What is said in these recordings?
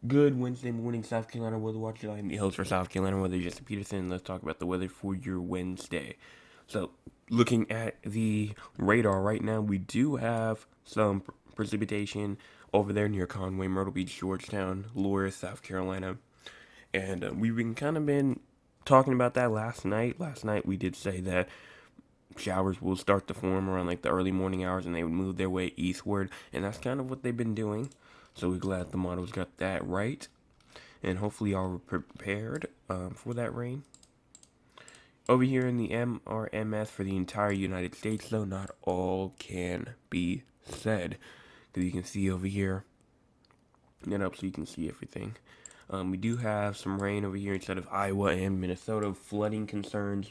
Good Wednesday morning, South Carolina weather watch. I'm the host for South Carolina Weather, Justin Peterson. Let's talk about the weather for your Wednesday. So, looking at the radar right now, we do have some precipitation over there near Conway, Myrtle Beach, Georgetown, Loris, South Carolina, and we've been talking about that last night. Last night we did say that showers will start to form around like the early morning hours, and they would move their way eastward, and that's kind of what they've been doing. So we're glad the models got that right, and hopefully y'all were prepared for that rain. Over here in the MRMS for the entire United States, though, not all can be said. Because you can see over here, get up so you can see everything. We do have some rain over here inside of Iowa and Minnesota, flooding concerns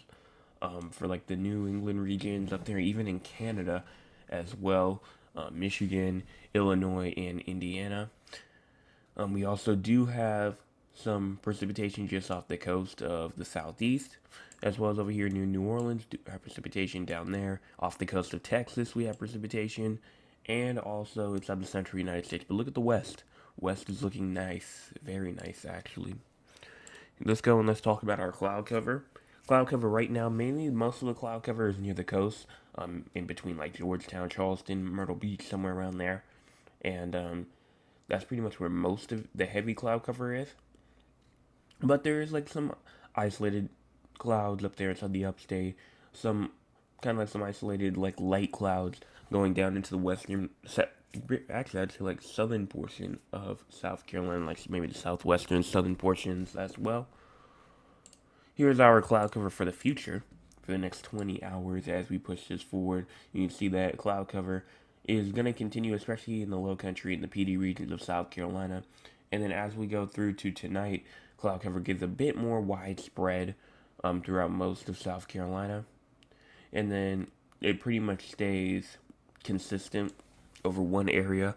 for like the New England regions up there, even in Canada as well, Michigan, Illinois, and Indiana. We also do have some precipitation just off the coast of the southeast, as well as over here near New Orleans. Do have precipitation down there. Off the coast of Texas, we have precipitation, and also inside the central United States. But look at the west. West is looking nice, very nice actually. Let's go and let's talk about our cloud cover. Cloud cover right now, mainly most of the cloud cover is near the coast, in between like Georgetown, Charleston, Myrtle Beach, somewhere around there, and that's pretty much where most of the heavy cloud cover is. But there is like some isolated clouds up there inside the upstate, some kind of like some isolated like light clouds going down into the actually I'd say like southern portion of South Carolina, like maybe the southwestern southern portions as well. Here's our cloud cover for the future for the next 20 hours as we push this forward. You can see that cloud cover is going to continue, especially in the low country and the PD regions of South Carolina. And then as we go through to tonight, cloud cover gets a bit more widespread throughout most of South Carolina. And then it pretty much stays consistent over one area,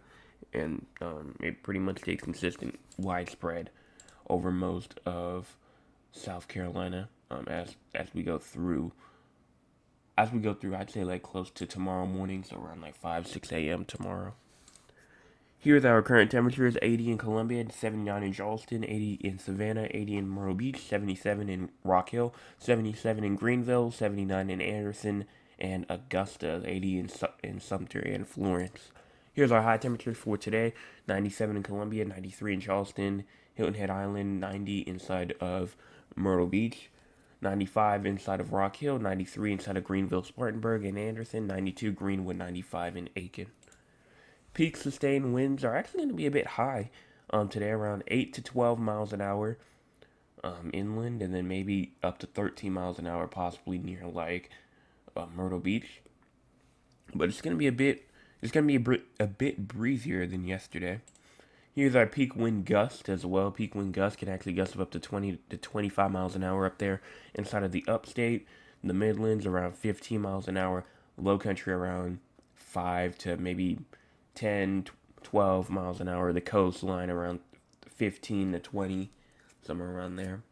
and it pretty much stays consistent, widespread over most of South Carolina as we go through. As we go through, I'd say like close to tomorrow morning, so around like 5-6 a.m. tomorrow. Here's our current temperatures: 80 in Columbia, 79 in Charleston, 80 in Savannah, 80 in Myrtle Beach, 77 in Rock Hill, 77 in Greenville, 79 in Anderson and Augusta, 80 in Sumter and Florence. Here's our high temperatures for today: 97 in Columbia, 93 in Charleston, Hilton Head Island, 90 inside of Myrtle Beach, 95 inside of Rock Hill, 93 inside of Greenville, Spartanburg, and Anderson, 92 Greenwood, 95 in Aiken. Peak sustained winds are actually going to be a bit high today, around 8 to 12 miles an hour inland, and then maybe up to 13 miles an hour, possibly near like Myrtle Beach. But it's going to be a bit breezier than yesterday. Here's our peak wind gust as well. Peak wind gust can actually gust up to 20 to 25 miles an hour up there inside of the upstate. The Midlands around 15 miles an hour. Low country around 5 to maybe 10, 12 miles an hour. The coastline around 15 to 20, somewhere around there.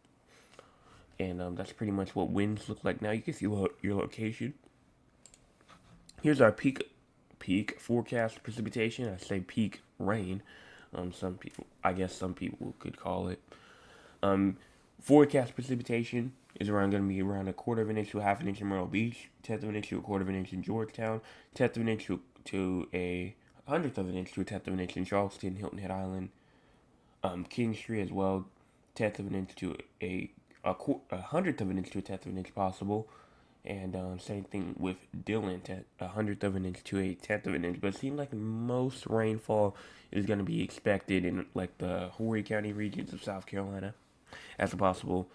And that's pretty much what winds look like now. You can see your location. Here's our peak forecast precipitation. I say peak rain. Some people could call it. Forecast precipitation is going to be around a quarter of an inch to a half an inch in Myrtle Beach, tenth of an inch to a quarter of an inch in Georgetown, tenth of an inch to a hundredth of an inch to a tenth of an inch in Charleston, Hilton Head Island, Kingstree as well, tenth of an inch to a hundredth of an inch to a tenth of an inch possible, and same thing with Dillon, a hundredth of an inch to a tenth of an inch. But it seems like most rainfall is going to be expected in like the Horry County regions of South Carolina, as a possible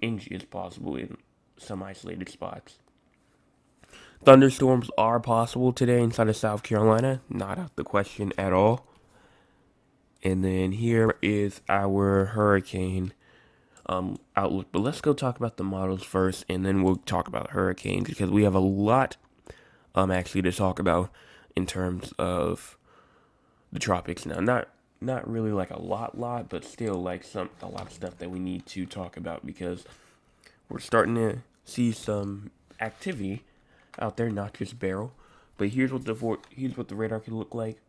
inches possible in some isolated spots. Thunderstorms are possible today inside of South Carolina, not out the question at all. And then here is our hurricane outlook. But let's go talk about the models first, and then we'll talk about hurricanes because we have a lot actually to talk about in terms of the tropics now. Not really like a lot, but still like a lot of stuff that we need to talk about because we're starting to see some activity out there, not just barrel. But here's what the radar could look like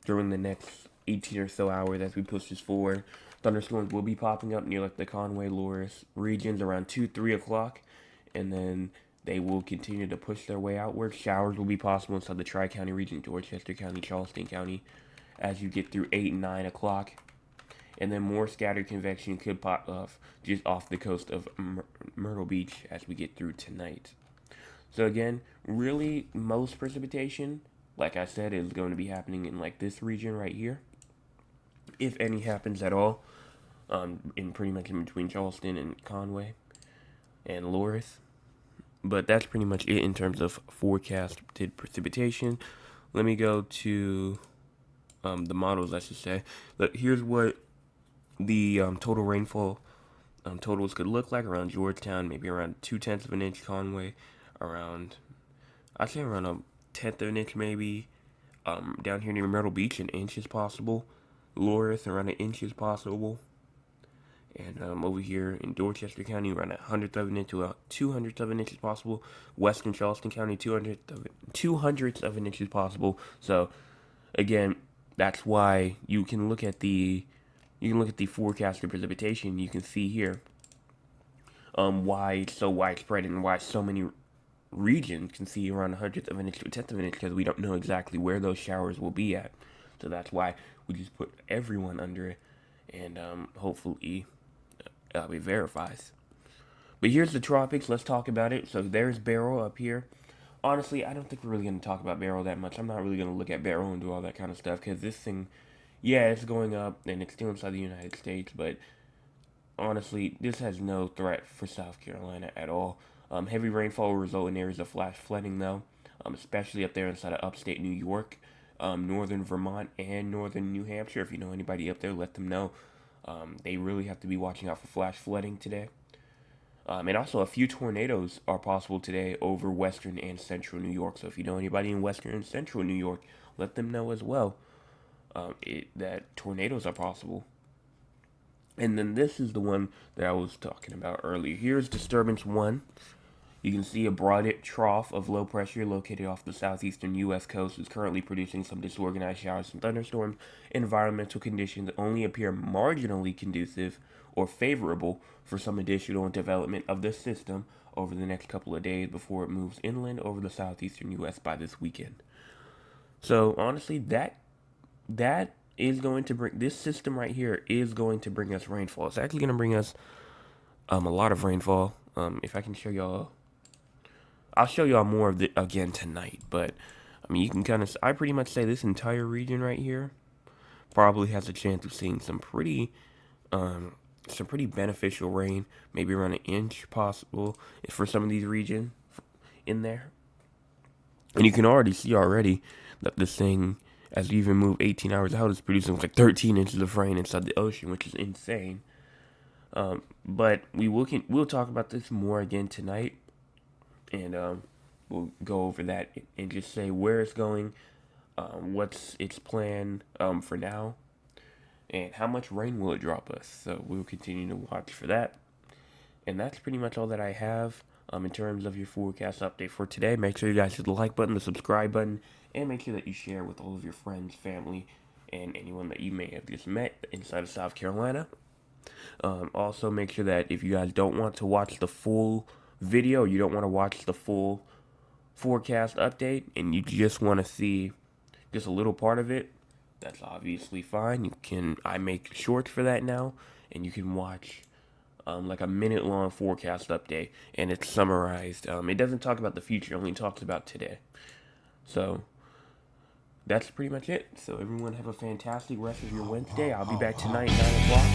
during the next 18 or so hours as we push this forward. Thunderstorms will be popping up near like the Conway, Loris regions around 2, 3 o'clock, and then they will continue to push their way outward. Showers will be possible inside the Tri-County region, Dorchester County, Charleston County, as you get through 8 and 9 o'clock. And then more scattered convection could pop off just off the coast of Myrtle Beach as we get through tonight. So again, really most precipitation, like I said, is going to be happening in like this region right here. If any happens at all, in pretty much in between Charleston and Conway and Loris. But that's pretty much it in terms of forecasted precipitation. Let me go to the models, I should say. Look, here's what the total rainfall totals could look like around Georgetown, maybe around 0.2 of an inch. Conway, around, I'd say around 1/10 of an inch maybe. Down here near Myrtle Beach, an inch is possible. Loris, around an inch is possible. And over here in Dorchester County, around 1/100th of an inch to 2/100th of an inch is possible. Western Charleston County, 2/200th of an inch is possible. So, again, that's why you can look at the forecasted precipitation. You can see here why it's so widespread and why so many regions can see around 1/100th of an inch to 1/10 of an inch, because we don't know exactly where those showers will be at. So that's why we just put everyone under it, and hopefully it verifies. But here's the tropics. Let's talk about it. So there's Barrow up here. Honestly, I don't think we're really going to talk about Barrow that much. I'm not really going to look at Barrow and do all that kind of stuff, because this thing, yeah, it's going up, and it's still inside the United States, but honestly, this has no threat for South Carolina at all. Heavy rainfall will result in areas of flash flooding, though, especially up there inside of upstate New York, northern Vermont, and northern New Hampshire. If you know anybody up there, let them know. They really have to be watching out for flash flooding today. And also, a few tornadoes are possible today over western and central New York. So if you know anybody in western and central New York, let them know as well that tornadoes are possible. And then this is the one that I was talking about earlier. Here's disturbance 1. You can see a broad trough of low pressure located off the southeastern U.S. coast is currently producing some disorganized showers and thunderstorms. Environmental conditions only appear marginally conducive or favorable for some additional development of this system over the next couple of days before it moves inland over the southeastern U.S. by this weekend. So honestly, that is going to bring, this system right here is going to bring us rainfall. It's actually going to bring us a lot of rainfall. If I can show y'all, I'll show y'all more of it again tonight. But I mean, you can kind of, I pretty much say this entire region right here probably has a chance of seeing some pretty beneficial rain, maybe around an inch possible for some of these regions in there. And you can already see already that this thing, as we even move 18 hours out, is producing like 13 inches of rain inside the ocean, which is insane. But we'll talk about this more again tonight, and we'll go over that and just say where it's going, what's its plan for now, and how much rain will it drop us. So we'll continue to watch for that. And that's pretty much all that I have in terms of your forecast update for today. Make sure you guys hit the like button, the subscribe button, and make sure that you share with all of your friends, family, and anyone that you may have just met inside of South Carolina. Also, make sure that if you guys don't want to watch the full video, you don't want to watch the full forecast update, and you just want to see just a little part of it, that's obviously fine. I make shorts for that now, and you can watch like a minute-long forecast update, and it's summarized. It doesn't talk about the future, it only talks about today. So that's pretty much it. So everyone have a fantastic rest of your Wednesday. I'll be back tonight, 9 o'clock.